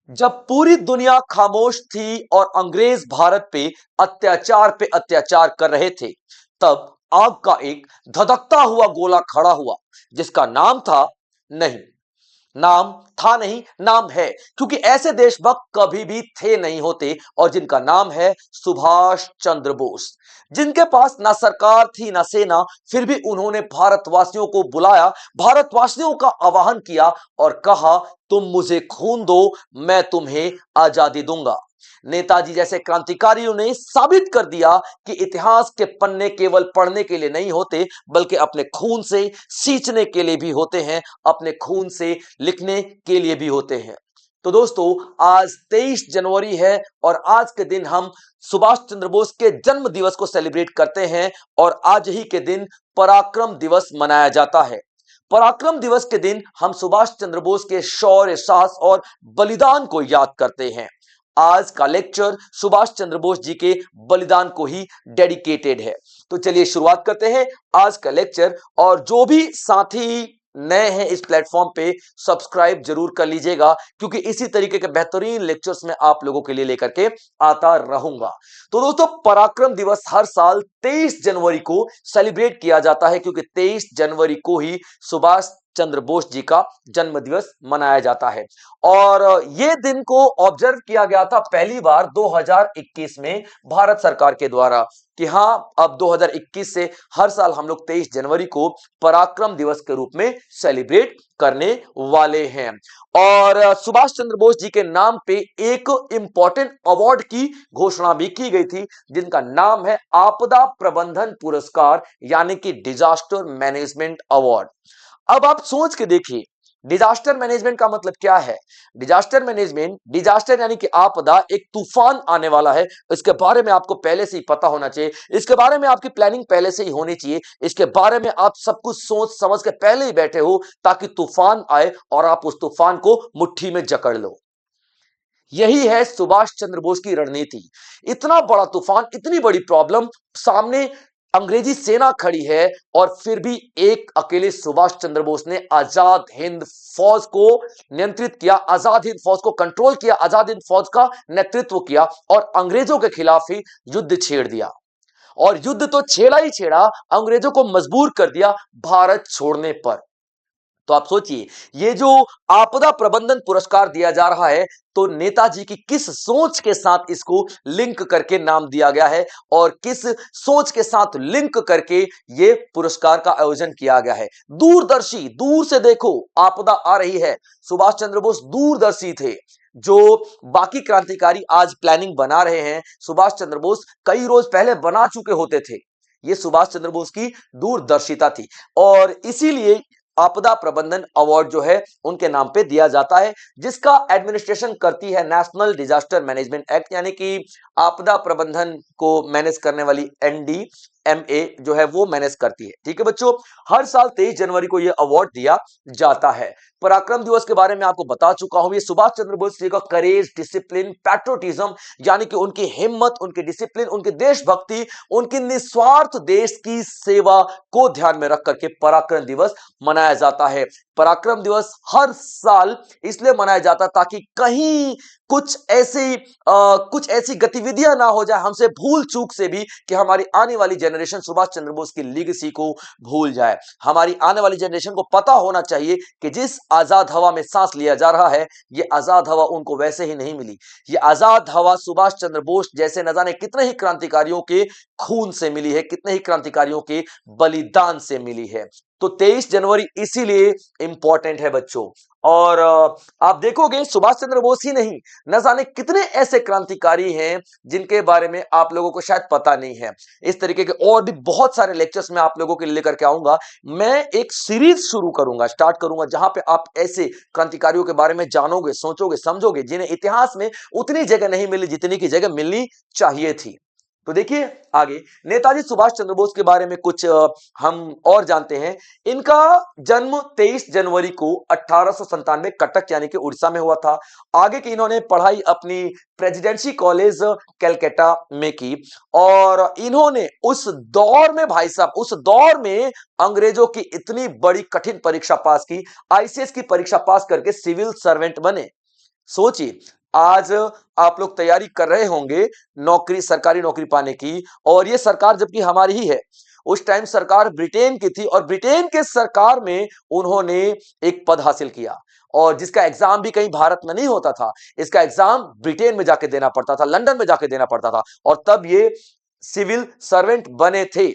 जब पूरी दुनिया खामोश थी और अंग्रेज भारत पे अत्याचार कर रहे थे, तब आग का एक धधकता हुआ गोला खड़ा हुआ, जिसका नाम था नहीं। नाम था नहीं, नाम है, क्योंकि ऐसे देशभक्त कभी भी थे नहीं होते, और जिनका नाम है सुभाष चंद्र बोस। जिनके पास ना सरकार थी ना सेना, फिर भी उन्होंने भारतवासियों को बुलाया, भारतवासियों का आह्वान किया और कहा, तुम मुझे खून दो, मैं तुम्हें आजादी दूंगा। नेताजी जैसे क्रांतिकारियों ने साबित कर दिया कि इतिहास के पन्ने केवल पढ़ने के लिए नहीं होते, बल्कि अपने खून से सींचने के लिए भी होते हैं, अपने खून से लिखने के लिए भी होते हैं। तो दोस्तों, आज 23 जनवरी है और आज के दिन हम सुभाष चंद्र बोस के जन्म दिवस को सेलिब्रेट करते हैं, और आज ही के दिन पराक्रम दिवस मनाया जाता है। पराक्रम दिवस के दिन हम सुभाष चंद्र बोस के शौर्य, साहस और बलिदान को याद करते हैं। आज का लेक्चर सुभाष चंद्र बोस जी के बलिदान को ही डेडिकेटेड है। तो चलिए शुरुआत करते हैं आज का लेक्चर। और जो भी साथी नए हैं इस प्लेटफॉर्म पे, सब्सक्राइब जरूर कर लीजिएगा, क्योंकि इसी तरीके के बेहतरीन लेक्चर्स मैं आप लोगों के लिए लेकर के आता रहूंगा। तो दोस्तों, पराक्रम दिवस हर साल 23 जनवरी को सेलिब्रेट किया जाता है, क्योंकि 23 जनवरी को ही सुभाष चंद्र बोस जी का जन्म दिवस मनाया जाता है। और ये दिन को ऑब्जर्व किया गया था पहली बार 2021 में भारत सरकार के द्वारा, कि हां, अब 2021 से हर साल हम लोग 23 जनवरी को पराक्रम दिवस के रूप में सेलिब्रेट करने वाले हैं। और सुभाष चंद्र बोस जी के नाम पे एक इंपॉर्टेंट अवार्ड की घोषणा भी की गई थी, जिनका नाम है आपदा प्रबंधन पुरस्कार, यानी कि डिजास्टर मैनेजमेंट अवार्ड। अब आप सोच के देखिए, डिजास्टर मैनेजमेंट का मतलब क्या है। डिजास्टर मैनेजमेंट, डिजास्टर यानी कि आपदा, एक तूफान आने वाला है, इसके बारे में आपको पहले से ही पता होना चाहिए, इसके बारे में आपकी प्लानिंग पहले से ही होनी चाहिए, इसके बारे में आप सब कुछ सोच समझ के पहले ही बैठे हो, ताकि तूफान आए और आप उस तूफान को मुट्ठी में जकड़ लो। यही है सुभाष चंद्र बोस की रणनीति। इतना बड़ा तूफान, इतनी बड़ी प्रॉब्लम सामने, अंग्रेजी सेना खड़ी है, और फिर भी एक अकेले सुभाष चंद्र बोस ने आजाद हिंद फौज को नियंत्रित किया, आजाद हिंद फौज को कंट्रोल किया, आजाद हिंद फौज का नेतृत्व किया, और अंग्रेजों के खिलाफ ही युद्ध छेड़ दिया। और युद्ध तो छेड़ा ही छेड़ा, अंग्रेजों को मजबूर कर दिया भारत छोड़ने पर। तो आप सोचिए, ये जो आपदा प्रबंधन पुरस्कार दिया जा रहा है, तो नेताजी की किस सोच के साथ इसको लिंक करके नाम दिया गया है, और किस सोच के साथ लिंक करके ये पुरस्कार का आयोजन किया गया है। दूरदर्शी, दूर से देखो आपदा आ रही है, सुभाष चंद्र बोस दूरदर्शी थे। जो बाकी क्रांतिकारी आज प्लानिंग बना रहे हैं, सुभाष चंद्र बोस कई रोज पहले बना चुके होते थे। ये सुभाष चंद्र बोस की दूरदर्शिता थी, और इसीलिए आपदा प्रबंधन अवार्ड जो है उनके नाम पे दिया जाता है, जिसका एडमिनिस्ट्रेशन करती है नेशनल डिजास्टर मैनेजमेंट एक्ट, यानी कि आपदा प्रबंधन को मैनेज करने वाली एनडीएमए जो है वो मैनेज करती है। ठीक है बच्चों, हर साल 23 जनवरी को यह अवार्ड दिया जाता है। पराक्रम दिवस के बारे में आपको बता चुका हूं। ये सुभाष चंद्र बोस जी का करेज, डिसिप्लिन, पैट्रोटिज्म, यानी कि उनकी हिम्मत, उनकी डिसिप्लिन, उनकी देशभक्ति, उनकी निस्वार्थ देश की सेवा को ध्यान में रख करके पराक्रम दिवस मनाया जाता है। पराक्रम दिवस हर साल इसलिए मनाया जाता ताकि कहीं कुछ ऐसी गतिविधियां ना हो जाए हमसे भूल चूक से भी, कि हमारी आने वाली जनरेशन सुभाष चंद्र बोस की लीगेसी को भूल जाए। हमारी आने वाली जनरेशन को पता होना चाहिए कि जिस आजाद हवा में सांस लिया जा रहा है, ये आजाद हवा उनको वैसे ही नहीं मिली। ये आजाद हवा सुभाष चंद्र बोस जैसे न जाने कितने ही क्रांतिकारियों के खून से मिली है, कितने ही क्रांतिकारियों के बलिदान से मिली है। तो 23 जनवरी इसीलिए इंपॉर्टेंट है बच्चों। और आप देखोगे, सुभाष चंद्र बोस ही नहीं, न जाने कितने ऐसे क्रांतिकारी हैं जिनके बारे में आप लोगों को शायद पता नहीं है। इस तरीके के और भी बहुत सारे लेक्चर्स मैं आप लोगों के लिए लेकर के आऊंगा। मैं एक सीरीज शुरू करूंगा, स्टार्ट करूंगा, जहां पे आप ऐसे क्रांतिकारियों के बारे में जानोगे, सोचोगे, समझोगे, जिन्हें इतिहास में उतनी जगह नहीं मिली जितनी की जगह मिलनी चाहिए थी। तो देखिए आगे, नेताजी सुभाष चंद्र बोस के बारे में कुछ हम और जानते हैं। इनका जन्म 23 जनवरी को 1897 कटक यानी कि उड़ीसा में हुआ था। आगे की इन्होंने पढ़ाई अपनी प्रेसिडेंसी कॉलेज कलकत्ता में की, और इन्होंने उस दौर में, भाई साहब, उस दौर में अंग्रेजों की इतनी बड़ी कठिन परीक्षा पास की, आईसीएस की परीक्षा पास करके सिविल सर्वेंट बने। सोचिए, आज आप लोग तैयारी कर रहे होंगे नौकरी, सरकारी नौकरी पाने की, और ये सरकार जबकि हमारी ही है। उस टाइम सरकार ब्रिटेन की थी और ब्रिटेन के सरकार में उन्होंने एक पद हासिल किया, और जिसका एग्जाम भी कहीं भारत में नहीं होता था। इसका एग्जाम ब्रिटेन में जाके देना पड़ता था, लंदन में जाके देना पड़ता था, और तब ये सिविल सर्वेंट बने थे।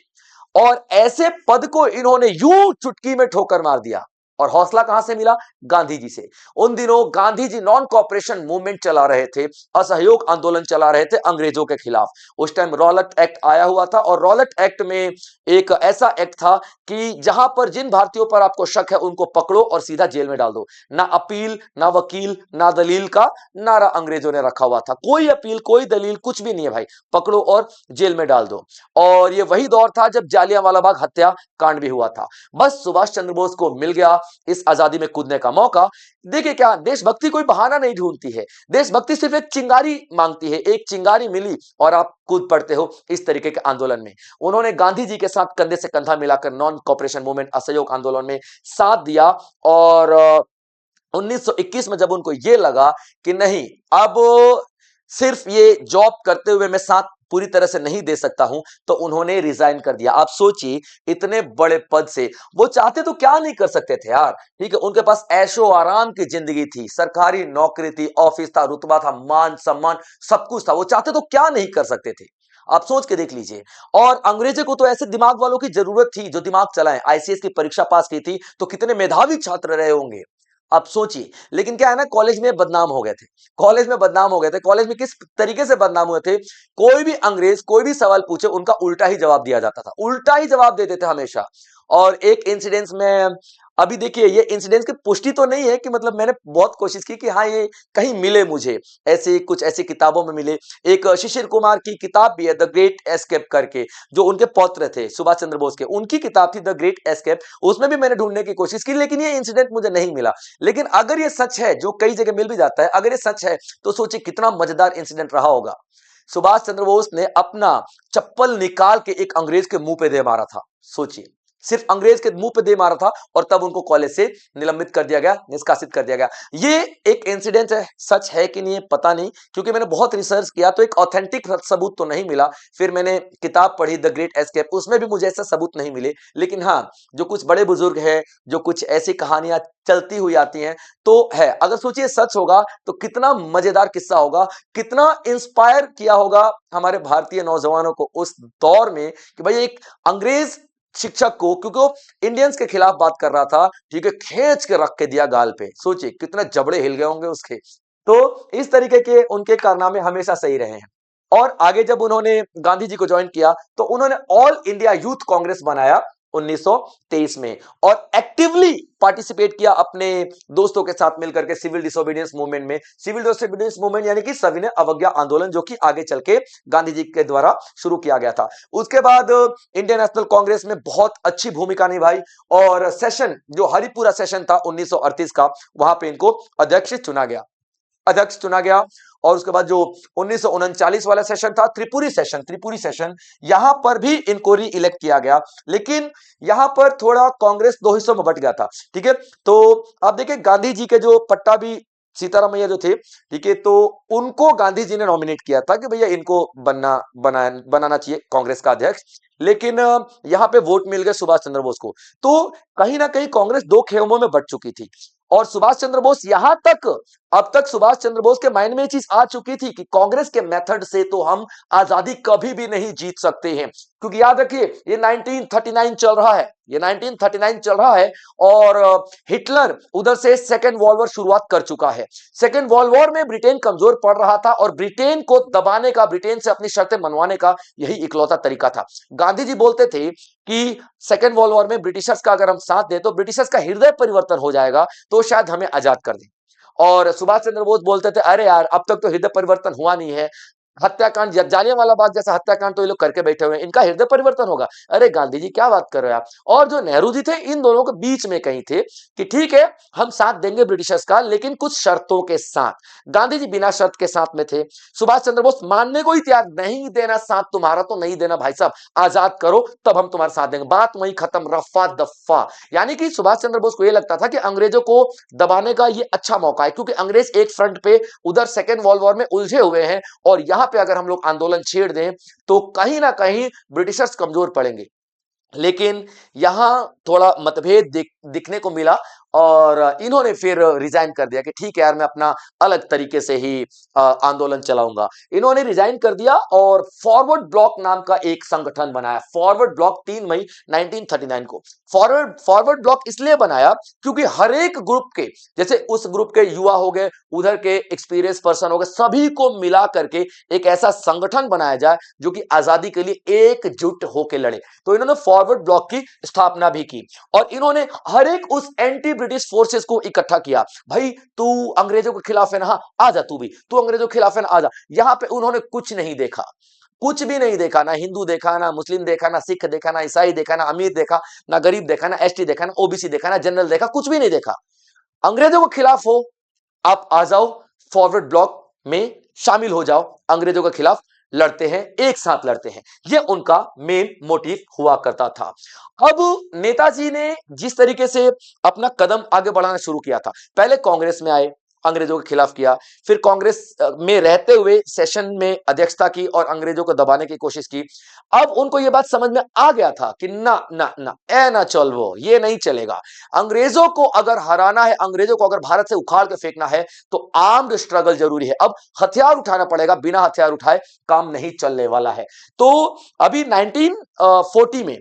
और ऐसे पद को इन्होंने यूं चुटकी में ठोकर मार दिया। और हौसला कहां से मिला? गांधी जी से। उन दिनों Gandhi ji non cooperation movement चला रहे थे, असहयोग आंदोलन चला रहे थे अंग्रेजों के खिलाफ। उस टाइम रॉलेट एक्ट आया हुआ था, और रॉलेट एक्ट में एक ऐसा एक्ट था कि जहां पर जिन भारतीयों पर आपको शक है उनको पकड़ो और सीधा जेल में डाल दो। ना अपील, ना वकील, ना दलील का नारा अंग्रेजों ने रखा हुआ था। कोई अपील, कोई दलील, कुछ भी नहीं है भाई, पकड़ो और जेल में डाल दो। और ये वही दौर था जब जालियांवाला बाग हत्या कांड भी हुआ था। बस सुभाष चंद्र बोस को मिल गया इस आजादी में कूदने का मौका। देखिए, क्या देशभक्ति कोई बहाना नहीं ढूंढती है, देशभक्ति सिर्फ एक चिंगारी मांगती है। एक चिंगारी मिली और आप कूद पड़ते हो इस तरीके के आंदोलन में। उन्होंने गांधी जी के साथ कंधे से कंधा मिलाकर नॉन कॉपरेशन मूवमेंट, असहयोग आंदोलन में साथ दिया। और 1921 में जब उनको यह लगा कि नहीं, अब सिर्फ ये जॉब करते हुए मैं साथ पूरी तरह से नहीं दे सकता हूं, तो उन्होंने रिजाइन कर दिया। आप सोचिए, इतने बड़े पद से वो चाहते तो क्या नहीं कर सकते थे यार। ठीक है, उनके पास ऐशो आराम की जिंदगी थी, सरकारी नौकरी थी, ऑफिस था, रुतबा था, मान सम्मान सब कुछ था। वो चाहते तो क्या नहीं कर सकते थे, आप सोच के देख लीजिए। और अंग्रेजों को तो ऐसे दिमाग वालों की जरूरत थी जो दिमाग चलाएं। आईसीएस की परीक्षा पास की थी तो कितने मेधावी छात्र रहे होंगे, आप सोचिए। लेकिन क्या है ना, कॉलेज में बदनाम हो गए थे। कॉलेज में बदनाम हो गए थे। कॉलेज में किस तरीके से बदनाम हुए थे? कोई भी अंग्रेज कोई भी सवाल पूछे, उनका उल्टा ही जवाब दिया जाता था, उल्टा ही जवाब देते थे हमेशा। और एक इंसिडेंस में, अभी देखिए, ये इंसिडेंस की पुष्टि तो नहीं है कि मतलब मैंने बहुत कोशिश की कि हाँ ये कहीं मिले मुझे, ऐसे कुछ ऐसी किताबों में मिले। एक शिशिर कुमार की किताब भी है, द ग्रेट एस्केप करके, जो उनके पौत्र थे सुभाष चंद्र बोस के, उनकी किताब थी द ग्रेट एस्केप। उसमें भी मैंने ढूंढने की कोशिश की, लेकिन ये इंसिडेंट मुझे नहीं मिला। लेकिन अगर ये सच है, जो कई जगह मिल भी जाता है, अगर ये सच है तो सोचिए कितना मजेदार इंसिडेंट रहा होगा। सुभाष चंद्र बोस ने अपना चप्पल निकाल के एक अंग्रेज के मुंह पे दे मारा था। सोचिए, सिर्फ अंग्रेज के मुंह पे दे मारा था, और तब उनको कॉलेज से निलंबित कर दिया गया, निष्कासित कर दिया गया। ये एक इंसिडेंट है, सच है कि नहीं है पता नहीं, क्योंकि मैंने बहुत रिसर्च किया तो एक ऑथेंटिक सबूत तो नहीं मिला। फिर मैंने किताब पढ़ी द ग्रेट एस्केप, उसमें भी मुझे ऐसे सबूत नहीं मिले। लेकिन हाँ, जो कुछ बड़े बुजुर्ग हैं, जो कुछ ऐसी कहानियां चलती हुई आती हैं, तो है। अगर सोचिए सच होगा तो कितना मजेदार किस्सा होगा, कितना इंस्पायर किया होगा हमारे भारतीय नौजवानों को उस दौर में कि भाई एक अंग्रेज शिक्षक को, क्योंकि वो इंडियंस के खिलाफ बात कर रहा था, ठीक है, खींच के रख के दिया गाल पे। सोचिए कितने जबड़े हिल गए होंगे उसके। तो इस तरीके के उनके कारनामे हमेशा सही रहे हैं। और आगे जब उन्होंने गांधी जी को ज्वाइन किया तो उन्होंने ऑल इंडिया यूथ कांग्रेस बनाया 1923 में, और एक्टिवली पार्टिसिपेट किया अपने दोस्तों के साथ मिलकर के सिविल डिसोबीडियंस मूवमेंट में। सिविल डिसोबीडियंस मूवमेंट यानी कि सविनय अवज्ञा आंदोलन, जो कि आगे चल के गांधी जी के द्वारा शुरू किया गया था। उसके बाद इंडियन नेशनल कांग्रेस में बहुत अच्छी भूमिका निभाई, और सेशन, जो हरिपुरा सेशन था 1938 का, वहां पे इनको अध्यक्ष चुना गया। और उसके बाद जो 1939 वाला सेशन था, त्रिपुरी सेशन, यहां पर भी इनको री इलेक्ट किया गया। लेकिन यहां पर थोड़ा कांग्रेस दो हिस्सों में बट गया था। ठीक है, तो आप देखिए गांधी जी के जो पट्टाभी सीतारामैया जो थे, ठीक है, तो उनको गांधी जी ने नॉमिनेट किया था कि भैया इनको बनाना चाहिए कांग्रेस का अध्यक्ष। लेकिन यहां पे वोट मिल गए सुभाष चंद्र बोस को। तो कहीं ना कहीं कांग्रेस दो खेमों में बट चुकी थी। और सुभाष चंद्र बोस यहां तक, अब तक सुभाष चंद्र बोस के माइंड में ये चीज आ चुकी थी कि कांग्रेस के मेथड से तो हम आजादी कभी भी नहीं जीत सकते हैं। क्योंकि याद रखिए, ये 1939 चल रहा है, ये 1939 चल रहा है, और हिटलर उधर से सेकेंड वर्ल्ड वॉर शुरुआत कर चुका है। सेकेंड वर्ल्ड वॉर में ब्रिटेन कमजोर पड़ रहा था, और ब्रिटेन को दबाने का, ब्रिटेन से अपनी शर्तें मनवाने का यही इकलौता तरीका था। गांधी जी बोलते थे कि सेकेंड वर्ल्ड वॉर में ब्रिटिशर्स का अगर हम साथ दें तो ब्रिटिशर्स का हृदय परिवर्तन हो जाएगा, तो शायद हमें आजाद कर दें। और सुभाष चंद्र बोस बोलते थे, अरे यार अब तक तो हृदय परिवर्तन हुआ नहीं है, हत्याकांड, जालियांवाला बाग जैसा हत्याकांड तो ये लोग करके बैठे हुए हैं, इनका हृदय परिवर्तन होगा। अरे गांधी जी क्या बात कर रहे हो आप। और जो नेहरू जी थे, इन दोनों के बीच में कहीं थे कि ठीक है हम साथ देंगे ब्रिटिशर्स का, लेकिन कुछ शर्तों के साथ। गांधी जी बिना शर्त के साथ में थे। सुभाष चंद्र बोस मानने को ही तैयार, नहीं देना साथ तुम्हारा तो नहीं देना भाई साहब, आजाद करो तब हम तुम्हारे साथ देंगे। बात वहीं खत्म, रफा दफा। यानी कि सुभाष चंद्र बोस को यह लगता था कि अंग्रेजों को दबाने का ये अच्छा मौका है, क्योंकि अंग्रेज एक फ्रंट पे उधर सेकेंड वर्ल्ड वॉर में उलझे हुए हैं, और यहां पे अगर हम लोग आंदोलन छेड़ दें तो कहीं ना कहीं ब्रिटिशर्स कमजोर पड़ेंगे। लेकिन यहां थोड़ा मतभेद दिखने को मिला, और इन्होंने फिर रिजाइन कर दिया कि ठीक है यार मैं अपना अलग तरीके से ही आंदोलन चलाऊंगा। इन्होंने रिजाइन कर दिया और फॉरवर्ड ब्लॉक नाम का एक संगठन बनाया। फॉरवर्ड ब्लॉक 3 मई 1939 को। फॉरवर्ड ब्लॉक इसलिए बनाया क्योंकि हर एक ग्रुप के, जैसे उस ग्रुप के युवा हो गए, उधर के एक्सपीरियंस पर्सन हो गए, सभी को मिला करके एक ऐसा संगठन बनाया जाए जो कि आजादी के लिए एकजुट होकर लड़े। तो इन्होंने फॉरवर्ड ब्लॉक की स्थापना भी की, और इन्होंने हर एक उस एंटी ब्रिटिश फोर्सेस को इकट्ठा किया। भाई तू अंग्रेजों के खिलाफ है ना, हाँ आ जा, तू भी, तू अंग्रेजों के खिलाफ है ना, आ जा। यहां पे उन्होंने कुछ नहीं देखा, कुछ भी नहीं देखा, ना हिंदू देखा, ना मुस्लिम देखा, ना सिख देखा, ना ईसाई देखा, ना अमीर देखा, ना गरीब देखा, ना एसटी देखा, ना ओबीसी देखा, ना जनरल देखा, कुछ भी नहीं देखा। अंग्रेजों के खिलाफ हो, आप आ जाओ, फॉरवर्ड ब्लॉक में शामिल हो जाओ, अंग्रेजों के खिलाफ लड़ते हैं, एक साथ लड़ते हैं। यह उनका मेन मोटिव हुआ करता था। अब नेताजी ने जिस तरीके से अपना कदम आगे बढ़ाना शुरू किया था, पहले कांग्रेस में आए, अंग्रेजों के खिलाफ किया, फिर कांग्रेस में रहते हुए सेशन में अध्यक्षता की और अंग्रेजों को दबाने की कोशिश की। अब उनको यह बात समझ में आ गया था कि ना ना ना, ए ना चल, वो ये नहीं चलेगा। अंग्रेजों को अगर हराना है, अंग्रेजों को अगर भारत से उखाड़ के फेंकना है, तो आर्म्ड स्ट्रगल जरूरी है। अब हथियार उठाना पड़ेगा, बिना हथियार उठाए काम नहीं चलने वाला है। तो अभी 1940 में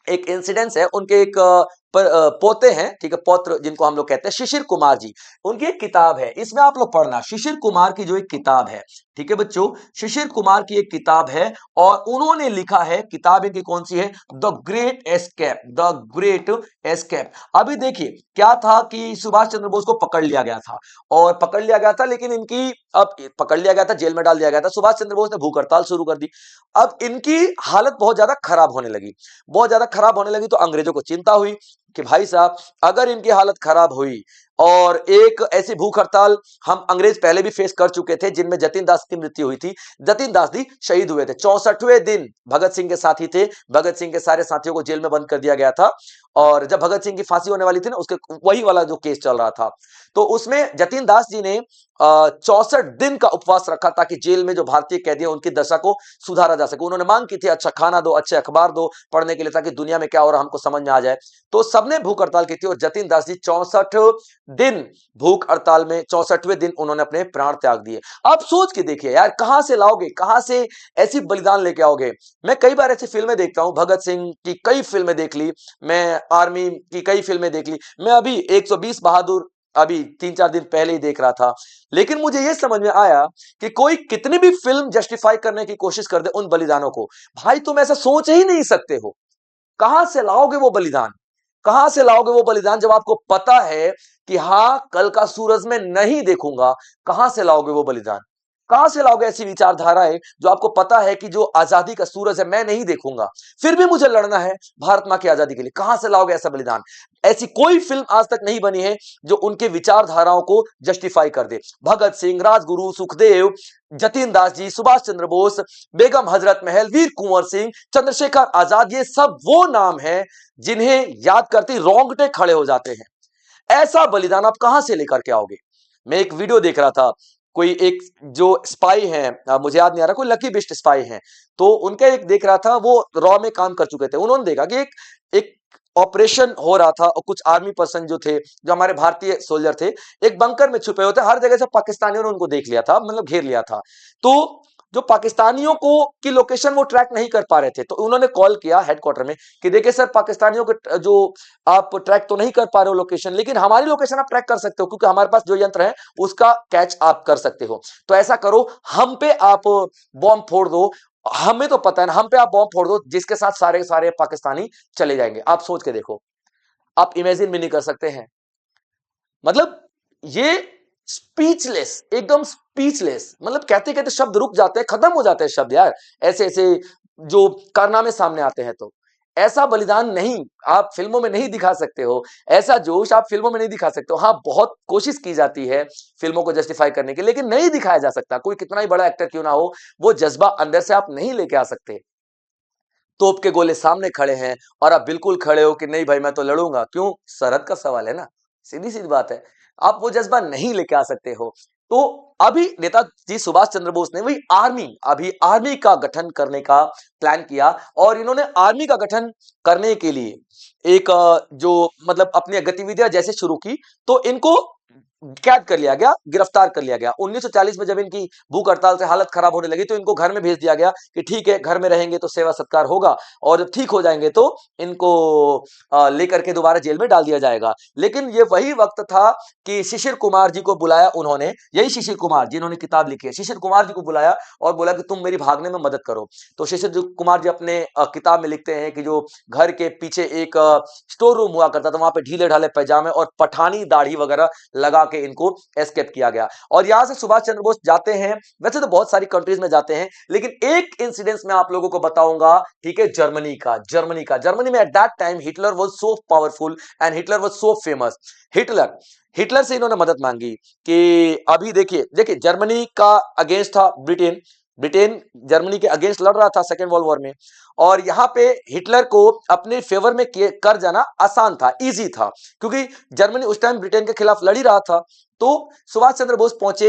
एक इंसिडेंस है, उनके एक पोते हैं, ठीक है, पौत्र जिनको हम लोग कहते हैं, शिशिर कुमार जी। उनकी एक किताब है, इसमें आप लोग पढ़ना, शिशिर कुमार की जो एक किताब है, ठीक है बच्चों, शिशिर कुमार की एक किताब है, और उन्होंने लिखा है, किताब इनकी कौन सी है, the great escape, the great escape. अभी देखिए क्या था कि सुभाष चंद्र बोस को पकड़ लिया गया था, और पकड़ लिया गया था, लेकिन इनकी, अब पकड़ लिया गया था, जेल में डाल दिया गया था, सुभाष चंद्र बोस ने भूख हड़ताल शुरू कर दी। अब इनकी हालत बहुत ज्यादा खराब होने लगी, बहुत ज्यादा खराब होने लगी, तो अंग्रेजों को चिंता हुई कि भाई साहब अगर इनकी हालत खराब हुई, और एक ऐसी भूख हड़ताल हम अंग्रेज पहले भी फेस कर चुके थे, जिनमें जतिन दास की मृत्यु हुई थी, जतिन दास जी शहीद हुए थे 64वें दिन, भगत सिंह के साथी थे, भगत सिंह के सारे साथियों को जेल में बंद कर दिया गया था, और जब भगत सिंह की फांसी होने वाली थी ना, उसके वही वाला जो केस चल रहा था, तो उसमें जतिन दास जी ने 64 दिन का उपवास रखा, ताकि जेल में जो भारतीय कैदी हैं उनकी दशा को सुधारा जा सके। उन्होंने मांग की थी अच्छा खाना दो, अच्छे अखबार दो पढ़ने के लिए, ताकि दुनिया में क्या हो रहा हमको समझ में आ जाए। तो सबने भूख हड़ताल की थी, और जतिन दास जी 64 दिन भूख हड़ताल में 64वें दिन उन्होंने अपने प्राण त्याग दिए। आप सोच के देखिए यार, कहां से लाओगे, कहां से ऐसी बलिदान लेके आओगे। मैं कई बार ऐसी फिल्में देखता हूं, भगत सिंह की कई फिल्में देख ली, मैं आर्मी की कई फिल्में देख ली, मैं अभी 120 बहादुर अभी 3-4 दिन पहले ही देख रहा था। लेकिन मुझे यह समझ में आया कि कोई कितनी भी फिल्म जस्टिफाई करने की कोशिश कर दे उन बलिदानों को, भाई तुम ऐसा सोच ही नहीं सकते हो। कहां से लाओगे वो बलिदान, कहां से लाओगे वो बलिदान, जब आपको पता है कि हां कल का सूरज में नहीं देखूंगा। कहां से लाओगे वो बलिदान, कहां से लाओगे ऐसी विचारधाराएं जो आपको पता है कि जो आजादी का सूरज है मैं नहीं देखूंगा, फिर भी मुझे लड़ना है भारत मां की आजादी के लिए। कहां से लाओगे ऐसा बलिदान। ऐसी कोई फिल्म आज तक नहीं बनी है जो उनके विचारधाराओं को जस्टिफाई कर दे। भगत सिंह, राजगुरु, सुखदेव, जतिन दास जी, सुभाष चंद्र बोस, बेगम हजरत महल, वीर कुंवर सिंह, चंद्रशेखर आजाद, ये सब वो नाम हैं जिन्हें याद करते रोंगटे खड़े हो जाते हैं। ऐसा बलिदान आप कहां से लेकर के आओगे। मैं एक वीडियो देख रहा था, कोई एक जो स्पाई है, मुझे याद नहीं आ रहा, कोई लकी बिस्ट स्पाई है, तो उनका एक देख रहा था, वो रॉ में काम कर चुके थे। उन्होंने देखा कि एक ऑपरेशन हो रहा था, और कुछ आर्मी पर्सन जो थे, जो हमारे भारतीय सोल्जर थे, एक बंकर में छुपे होते, हर जगह से पाकिस्तानियों ने उनको देख लिया था, मतलब घेर लिया था। तो जो पाकिस्तानियों को की लोकेशन वो ट्रैक नहीं कर पा रहे थे, तो उन्होंने कॉल किया हेडक्वार्टर में कि देखिए सर, पाकिस्तानियों के जो आप ट्रैक तो नहीं कर पा रहे हो लोकेशन, लेकिन हमारी लोकेशन आप ट्रैक कर सकते हो, क्योंकि हमारे पास जो यंत्र है उसका कैच आप कर सकते हो। तो ऐसा करो, हम पे आप बॉम्ब फोड़ दो, हमें तो पता है ना, हम पे आप बॉम्ब फोड़ दो, जिसके साथ सारे सारे पाकिस्तानी चले जाएंगे। आप सोच के देखो, आप इमेजिन भी नहीं कर सकते हैं। मतलब ये स्पीचलेस, एकदम स्पीचलेस, मतलब कहते कहते शब्द रुक जाते हैं, खत्म हो जाते हैं शब्द यार, ऐसे ऐसे जो कारनामे सामने आते हैं। तो ऐसा बलिदान नहीं, आप फिल्मों में नहीं दिखा सकते हो, ऐसा जोश आप फिल्मों में नहीं दिखा सकते हो। हाँ, बहुत कोशिश की जाती है फिल्मों को जस्टिफाई करने की, लेकिन नहीं दिखाया जा सकता। कोई कितना ही बड़ा एक्टर क्यों ना हो, वो जज्बा अंदर से आप नहीं लेके आ सकते। तोप के गोले सामने खड़े हैं और आप बिल्कुल खड़े हो कि नहीं भाई मैं तो लड़ूंगा, क्यों? सरहद का सवाल है ना, सीधी सीधी बात है। आप वो जज्बा नहीं लेके आ सकते हो। तो अभी नेताजी सुभाष चंद्र बोस ने वही आर्मी का गठन करने का प्लान किया, और इन्होंने आर्मी का गठन करने के लिए एक जो मतलब अपनी गतिविधियां जैसे शुरू की, तो इनको कैद कर लिया गया, गिरफ्तार कर लिया गया। 1940 में जब इनकी भूख हड़ताल से हालत खराब होने लगी, तो इनको घर में भेज दिया गया कि ठीक है, घर में रहेंगे तो सेवा सत्कार होगा, और जब ठीक हो जाएंगे तो इनको लेकर के दोबारा जेल में डाल दिया जाएगा। लेकिन ये वही वक्त था कि शिशिर कुमार जी को बुलाया उन्होंने, यही शिशिर कुमार जिन्होंने किताब लिखी है, शिशिर कुमार जी को बुलाया और बोला कि तुम मेरी भागने में मदद करो। तो शिशिर कुमार जी अपने किताब में लिखते हैं कि जो घर के पीछे एक स्टोर रूम हुआ करता था, वहां पे ढीले ढाले पैजामे और पठानी दाढ़ी वगैरह लगा के इनको एस्केप किया गया। और यहां से सुभाष चंद्र बोस जाते हैं, वैसे तो बहुत सारी कंट्रीज में जाते हैं, लेकिन एक इंसिडेंस मैं आप लोगों को बताऊंगा, ठीक है, जर्मनी में at that time Hitler was so powerful and Hitler was so famous. Hitler Hitler से इन्होंने मदद मांगी कि अभी देखिए देखिए जर्मनी का अगेंस्ट था ब्रिटेन, ब्रिटेन जर्मनी के अगेंस्ट लड़ रहा था सेकेंड वर्ल्ड वॉर में, और यहां पे हिटलर को अपने फेवर में कर जाना आसान था, इजी था, क्योंकि जर्मनी उस टाइम ब्रिटेन के खिलाफ लड़ ही रहा था। तो सुभाष चंद्र बोस पहुंचे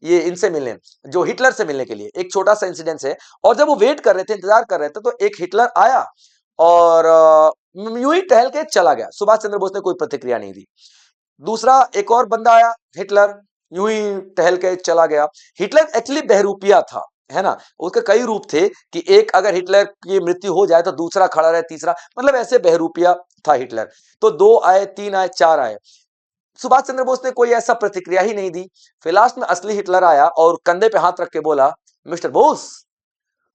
ये इनसे मिलने, जो हिटलर से मिलने के लिए। एक छोटा सा इंसिडेंस है, और जब वो वेट कर रहे थे, इंतजार कर रहे थे, तो एक हिटलर आया और यूं ही टहल के चला गया। सुभाष चंद्र बोस ने कोई प्रतिक्रिया नहीं दी। दूसरा एक और बंदा आया, हिटलर यूं ही टहल के चला गया। हिटलर एक्चुअली बहरूपिया था, है ना, उसके कई रूप थे कि एक अगर हिटलर की मृत्यु हो जाए तो दूसरा खड़ा रहे, तीसरा, मतलब ऐसे बहरूपिया था हिटलर। तो 2 आए, 3 आए, 4 आए, सुभाष चंद्र बोस ने कोई ऐसा प्रतिक्रिया ही नहीं दी। फिर लास्ट में असली हिटलर आया और कंधे पे हाथ रख के बोला, मिस्टर बोस।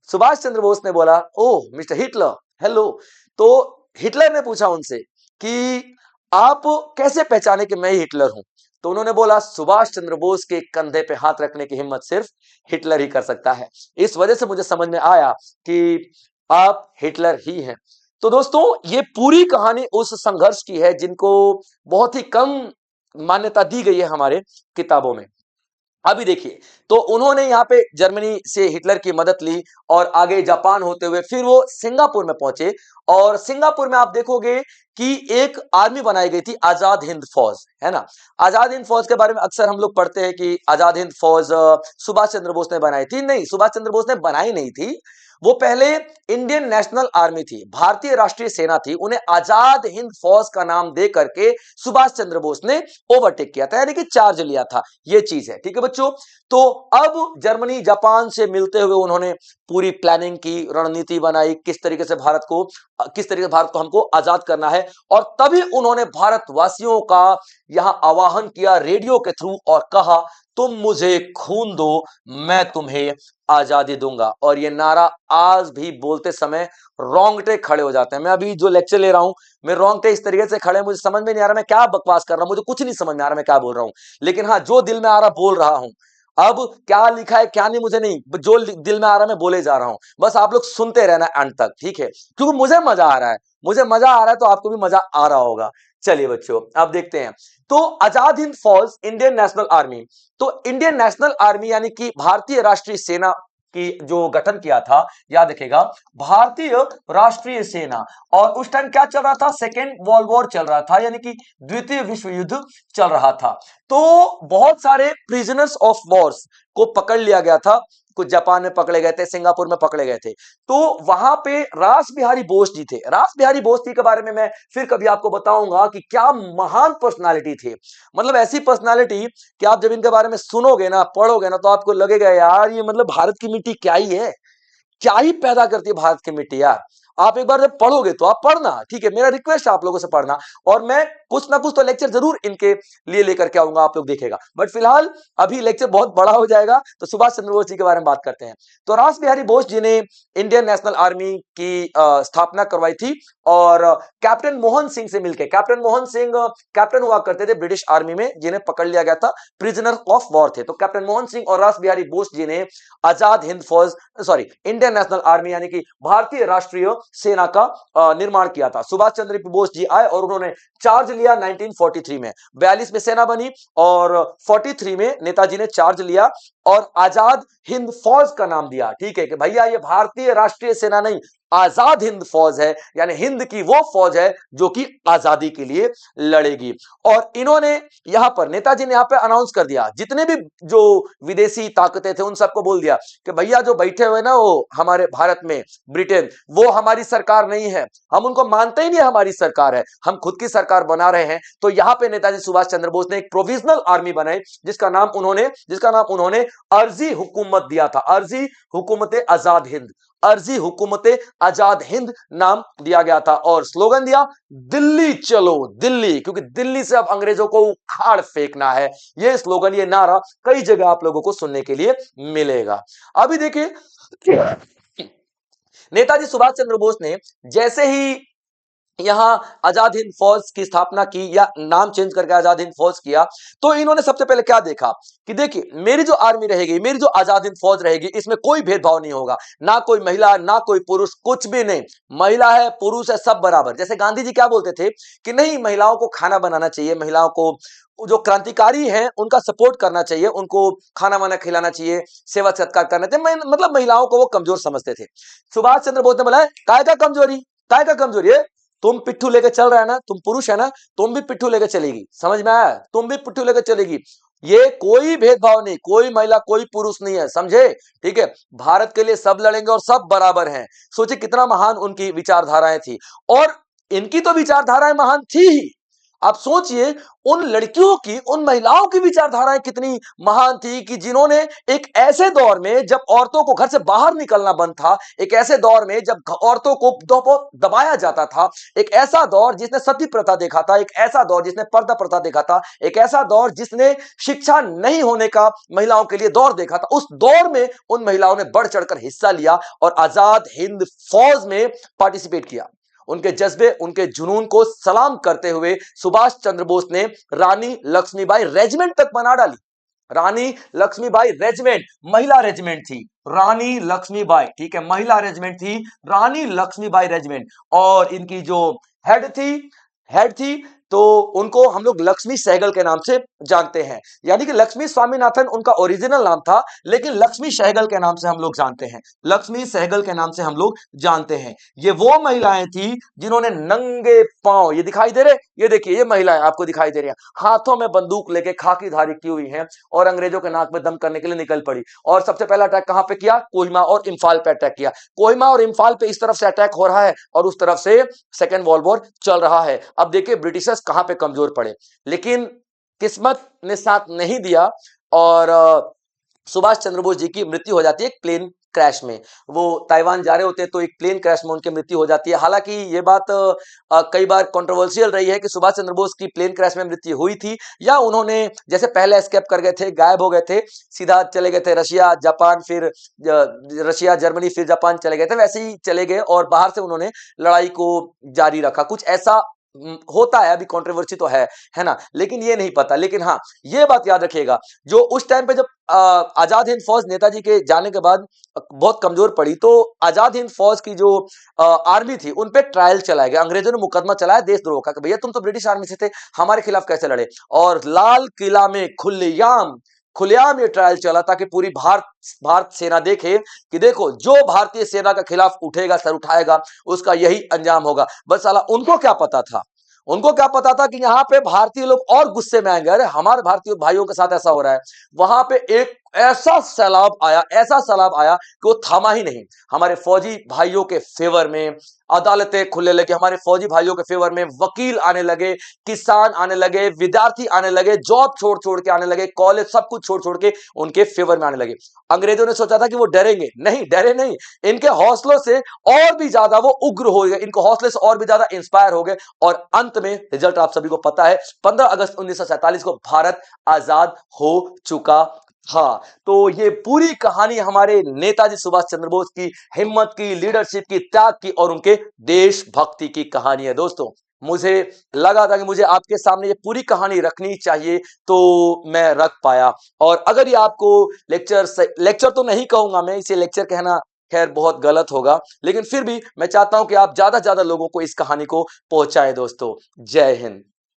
सुभाष चंद्र बोस ने बोला, ओह मिस्टर हिटलर, हेलो। तो हिटलर ने पूछा उनसे कि आप कैसे पहचाने कि मैं ही हिटलर हूं? तो उन्होंने बोला, सुभाष चंद्र बोस के कंधे पे हाथ रखने की हिम्मत सिर्फ हिटलर ही कर सकता है। इस वजह से मुझे समझ में आया कि आप हिटलर ही हैं। तो दोस्तों, ये पूरी कहानी उस संघर्ष की है जिनको बहुत ही कम मान्यता दी गई है हमारे किताबों में। अभी देखिए, तो उन्होंने यहां पे जर्मनी से हिटलर की मदद ली, और आगे जापान होते हुए फिर वो सिंगापुर में पहुंचे। और सिंगापुर में आप देखोगे कि एक आर्मी बनाई गई थी, आजाद हिंद फौज, है ना। आजाद हिंद फौज के बारे में अक्सर हम लोग पढ़ते हैं कि आजाद हिंद फौज सुभाष चंद्र बोस ने बनाई थी। नहीं, सुभाष चंद्र बोस ने बनाई नहीं थी, वो पहले इंडियन नेशनल आर्मी थी, भारतीय राष्ट्रीय सेना थी। उन्हें आजाद हिंद फौज का नाम दे करके सुभाष चंद्र बोस ने ओवरटेक किया था, यानी कि चार्ज लिया था। ये चीज है, ठीक है बच्चों। तो अब जर्मनी जापान से मिलते हुए उन्होंने पूरी प्लानिंग की, रणनीति बनाई, किस तरीके से भारत को हमको आजाद करना है। और तभी उन्होंने भारतवासियों का यहां आवाहन किया रेडियो के थ्रू, और कहा, तुम मुझे खून दो, मैं तुम्हें आजादी दूंगा। और ये नारा आज भी बोलते समय रोंगटे खड़े हो जाते हैं। मैं अभी जो लेक्चर ले रहा हूं, मैं रोंगटे इस तरीके से खड़े, मुझे समझ में नहीं आ रहा मैं क्या बकवास कर रहा हूं, मुझे कुछ नहीं समझ में आ रहा मैं क्या बोल रहा हूं। लेकिन हाँ, जो दिल में आ रहा बोल रहा हूं। अब क्या लिखा है क्या नहीं मुझे नहीं, जो दिल में आ रहा मैं बोले जा रहा हूं। बस आप लोग सुनते रहना अंत तक, ठीक है, क्योंकि मुझे मजा आ रहा है, मुझे मजा आ रहा है, तो आपको भी मजा आ रहा होगा। चलिए बच्चों, अब देखते हैं। तो आजाद हिंद फौज, इंडियन नेशनल आर्मी। तो इंडियन नेशनल आर्मी यानी कि भारतीय राष्ट्रीय सेना की जो गठन किया था, याद रखेगा, भारतीय राष्ट्रीय सेना। और उस टाइम क्या चल रहा था? सेकेंड वर्ल्ड वॉर चल रहा था, यानी कि द्वितीय विश्व युद्ध चल रहा था। तो बहुत सारे प्रिजनर्स ऑफ वॉर्स को पकड़ लिया गया था। कुछ जापान में पकड़े गए थे, सिंगापुर में पकड़े गए थे। तो वहां पे रास बिहारी बोस जी थे। रास बिहारी बोस जी के बारे में मैं फिर कभी आपको बताऊंगा कि क्या महान पर्सनालिटी थे। मतलब ऐसी पर्सनालिटी कि आप जब इनके बारे में सुनोगे ना, पढ़ोगे ना, तो आपको लगेगा यार ये मतलब भारत की मिट्टी क्या ही है, क्या ही पैदा करती है भारत की मिट्टी यार। आप एक बार जब पढ़ोगे तो आप पढ़ना, ठीक है, मेरा रिक्वेस्ट है आप लोगों से पढ़ना। और मैं कुछ ना कुछ तो लेक्चर जरूर इनके लिए लेकर के आऊंगा, आप लोग देखेगा। बट फिलहाल अभी लेक्चर बहुत बड़ा हो जाएगा, तो सुभाष चंद्र बोस जी के बारे में बात करते हैं। तो रास बिहारी बोस जी ने इंडियन नेशनल आर्मी की स्थापना करवाई थी, और कैप्टन मोहन सिंह से मिलकर, कैप्टन मोहन सिंह कैप्टन हुआ करते थे ब्रिटिश आर्मी में, जिन्हें पकड़ लिया गया था, प्रिजनर ऑफ वॉर थे। तो कैप्टन मोहन सिंह और रास बिहारी बोस जी ने आजाद हिंद फौज, सॉरी, इंडियन नेशनल आर्मी यानी कि भारतीय राष्ट्रीय सेना का निर्माण किया था। सुभाष चंद्र बोस जी आए और उन्होंने चार्ज लिया 1943 में। 42 में सेना बनी और 43 में नेताजी ने चार्ज लिया और आजाद हिंद फौज का नाम दिया। ठीक है कि भैया ये भारतीय राष्ट्रीय सेना नहीं, आजाद हिंद फौज है, यानी हिंद की वो फौज है जो कि आजादी के लिए लड़ेगी। और इन्होंने यहां पर, नेताजी ने यहां पर अनाउंस कर दिया, जितने भी जो विदेशी ताकतें थे उन सबको बोल दिया कि भैया जो बैठे हुए ना वो हमारे भारत में ब्रिटेन, वो हमारी सरकार नहीं है, हम उनको मानते ही नहीं हमारी सरकार है, हम खुद की सरकार बना रहे हैं। तो यहां पे नेताजी सुभाष चंद्र बोस ने एक प्रोविजनल आर्मी बनाई, जिसका नाम उन्होंने अर्जी हुकूमत दिया था, अर्जी हुकूमत आजाद हिंद, अर्जी हुकूमत आजाद हिंद नाम दिया गया था। और स्लोगन दिया, दिल्ली चलो दिल्ली, क्योंकि दिल्ली से अब अंग्रेजों को उखाड़ फेंकना है। ये स्लोगन, ये नारा कई जगह आप लोगों को सुनने के लिए मिलेगा। अभी देखिए, नेताजी सुभाष चंद्र बोस ने जैसे ही यहां आजाद हिंद फौज की स्थापना की, या नाम चेंज करके आजाद हिंद फौज किया, तो इन्होंने सबसे पहले क्या देखा कि देखिए मेरी जो आर्मी रहेगी, मेरी जो आजाद हिंद फौज रहेगी, इसमें कोई भेदभाव नहीं होगा, ना कोई महिला ना कोई पुरुष, कुछ भी नहीं, महिला है पुरुष है सब बराबर। जैसे गांधी जी क्या बोलते थे कि नहीं, महिलाओं को खाना बनाना चाहिए, महिलाओं को, जो क्रांतिकारी हैं उनका सपोर्ट करना चाहिए, उनको खाना वाना खिलाना चाहिए, सेवा सत्कार करना चाहिए, मतलब महिलाओं को वो कमजोर समझते थे। सुभाष चंद्र बोस ने बोला, काय का कमजोरी, काय का कमजोरी है, तुम पिट्ठू लेके चल रहा है ना, तुम पुरुष है ना, तुम भी पिट्ठू लेके चलेगी, समझ में आया, तुम भी पिट्ठू लेके चलेगी। ये कोई भेदभाव नहीं, कोई महिला कोई पुरुष नहीं है, समझे, ठीक है। भारत के लिए सब लड़ेंगे और सब बराबर हैं। सोचिए कितना महान उनकी विचारधाराएं थी, और इनकी तो विचारधाराएं महान थी ही। आप सोचिए उन लड़कियों की, उन महिलाओं की विचारधाराएं कितनी महान थी कि जिन्होंने एक ऐसे दौर में जब औरतों को घर से बाहर निकलना बंद था, एक ऐसे दौर में जब औरतों को बहुत दबाया जाता था, एक ऐसा दौर जिसने सती प्रथा देखा था, एक ऐसा दौर जिसने पर्दा प्रथा देखा था, एक ऐसा दौर जिसने शिक्षा नहीं होने का महिलाओं के लिए दौर देखा था, उस दौर में उन महिलाओं ने बढ़ चढ़कर हिस्सा लिया और आजाद हिंद फौज में पार्टिसिपेट किया। उनके जज्बे, उनके जुनून को सलाम करते हुए सुभाष चंद्र बोस ने रानी लक्ष्मीबाई रेजिमेंट तक बना डाली। रानी लक्ष्मीबाई रेजिमेंट, महिला रेजिमेंट थी, रानी लक्ष्मीबाई, ठीक है, महिला रेजिमेंट थी, रानी लक्ष्मीबाई रेजिमेंट। और इनकी जो हेड थी तो उनको हम लोग लक्ष्मी सहगल के नाम से जानते हैं, यानी कि लक्ष्मी स्वामीनाथन उनका ओरिजिनल नाम था, लेकिन लक्ष्मी सहगल के नाम से हम लोग जानते हैं, लक्ष्मी सहगल के नाम से हम लोग जानते हैं। ये वो महिलाएं थी जिन्होंने नंगे पांव, ये दिखाई दे रहे, ये देखिए ये महिलाएं आपको दिखाई दे रही हैं, हाथों में बंदूक लेके खाकी धारी की हुई हैं और अंग्रेजों के नाक में दम करने के लिए निकल पड़ी। और सबसे पहला अटैक कहां पे किया, कोहिमा और इम्फाल पे अटैक किया। कोहिमा और इम्फाल पे इस तरफ से अटैक हो रहा है और उस तरफ से सेकेंड वर्ल्ड वॉर चल रहा है। अब देखिए ब्रिटिशर्स कहां पे कमजोर पड़े, लेकिन किस्मत ने साथ नहीं दिया और सुभाष चंद्र बोस जी की मृत्यु हो जाती है एक प्लेन क्रैश में। वो ताइवान जा रहे होते हैं तो एक प्लेन क्रैश में उनकी मृत्यु हो जाती है। हालांकि ये बात कई बार कंट्रोवर्शियल रही है कि सुभाष चंद्र बोस की प्लेन क्रैश में मृत्यु हुई थी या उन्होंने जैसे पहले एस्केप कर गए थे, गायब हो गए थे, सीधा चले गए थे रशिया जापान, फिर रशिया जर्मनी, फिर जापान चले गए थे, वैसे ही चले गए और बाहर से उन्होंने लड़ाई को जारी रखा। कुछ ऐसा होता है, अभी कंट्रोवर्सी तो है ना, लेकिन ये नहीं पता। लेकिन हाँ ये बात याद रखिएगा, जो उस टाइम पे जब आजाद हिंद फौज नेताजी के जाने के बाद बहुत कमजोर पड़ी, तो आजाद हिंद फौज की जो आर्मी थी उन पे ट्रायल चलाया गया, अंग्रेजों ने मुकदमा चलाया देशद्रोह का कि भैया तुम तो ब्रिटिश आर्मी से थे, हमारे खिलाफ कैसे लड़े। और लाल किला में खुलेआम ये ट्रायल चला ताकि पूरी भारत सेना देखे कि देखो जो भारतीय सेना के खिलाफ उठेगा, सर उठाएगा, उसका यही अंजाम होगा। बस साला उनको क्या पता था, उनको क्या पता था कि यहाँ पे भारतीय लोग और गुस्से में आएंगे, अरे हमारे भारतीय भाइयों के साथ ऐसा हो रहा है। वहां पे एक ऐसा सैलाब आया कि वो थमा ही नहीं। हमारे फौजी भाइयों के फेवर में अदालतें खुलने लगी, हमारे फौजी भाइयों के फेवर में वकील आने लगे, किसान आने लगे, विद्यार्थी आने लगे, जॉब छोड़ छोड़ के आने लगे, कॉलेज सब कुछ छोड़ छोड़ के उनके फेवर में आने लगे। अंग्रेजों ने सोचा था कि वो डरेंगे, नहीं डरे नहीं, इनके हौसलों से और भी ज्यादा वो उग्र हो गए, इनको हौसले से और भी ज्यादा इंस्पायर हो गए और अंत में रिजल्ट आप सभी को पता है, 15 अगस्त 1947 को भारत आजाद हो चुका। हाँ, तो ये पूरी कहानी हमारे नेताजी सुभाष चंद्र बोस की हिम्मत की, लीडरशिप की, त्याग की और उनके देशभक्ति की कहानी है दोस्तों। मुझे लगा था कि मुझे आपके सामने ये पूरी कहानी रखनी चाहिए, तो मैं रख पाया। और अगर ये आपको लेक्चर तो नहीं कहूंगा मैं, इसे लेक्चर कहना खैर बहुत गलत होगा, लेकिन फिर भी मैं चाहता हूं कि आप ज्यादा से ज्यादा लोगों को इस कहानी को पहुंचाएं दोस्तों। जय हिंद।